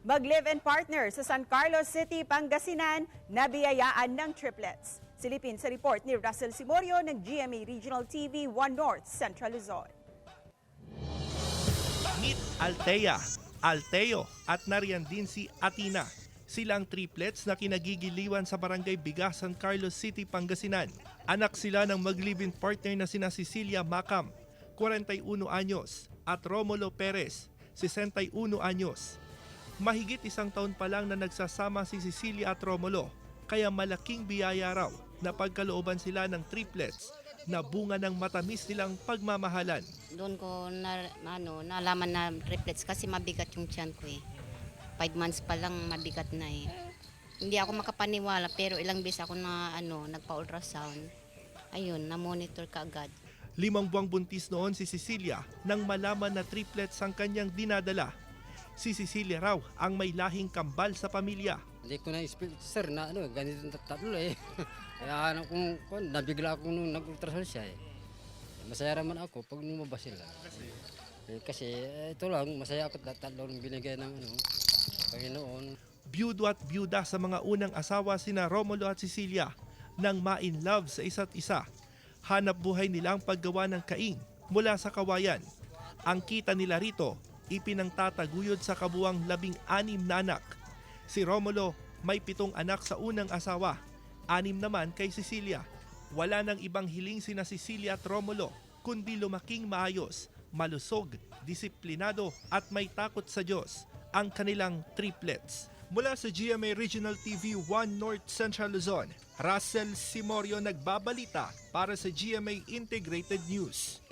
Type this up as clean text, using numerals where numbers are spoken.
Mag-live-in partner sa San Carlos City, Pangasinan, nabiyayaan ng triplets. Silipin sa report ni Russell Simorio ng GMA Regional TV 1 North Central Luzon. Meet Althea, Alteo at nariyan din si Atina. Sila ang triplets na kinagigiliwan sa barangay Bigas, San Carlos City, Pangasinan. Anak sila ng mag-live-in partner na sina Cecilia Macam, 41 anyos, at Romulo Perez, 61 anyos. Mahigit isang taon pa lang na nagsasama si Cecilia at Romulo, kaya malaking biyaya raw na pagkalooban sila ng triplets na bunga ng matamis nilang pagmamahalan. Doon ko nalaman na triplets kasi mabigat yung tiyan ko eh. 5 months pa lang mabigat na eh. Hindi ako makapaniwala pero ilang beses ako nagpa-ultrasound. Ayun, na-monitor ka agad. 5 buwang buntis noon si Cecilia nang malaman na triplets ang kanyang dinadala. Si Cecilia raw ang may lahing kambal sa pamilya. Hindi ko na-expect, sir, na ganito tatlo eh. Kaya nabigla ako nung nag-ultrasound siya eh. Masaya naman ako pag lumabas sila. Kasi ito lang, masaya ako tatlong binigay ng Panginoon. Byudo at byuda sa mga unang asawa sina Romulo at Cecilia nang ma-in-love sa isa't isa. Hanap buhay nila ang paggawa ng kaing mula sa kawayan. Ang kita nila rito, ipinangtataguyod sa kabuwang 16 na anak. Si Romulo may 7 anak sa unang asawa, 6 naman kay Cecilia. Wala nang ibang hiling sina Cecilia at Romulo kundi lumaking maayos, malusog, disiplinado at may takot sa Diyos ang kanilang triplets. Mula sa GMA Regional TV 1 North Central Luzon, Russell Simorio nagbabalita para sa GMA Integrated News.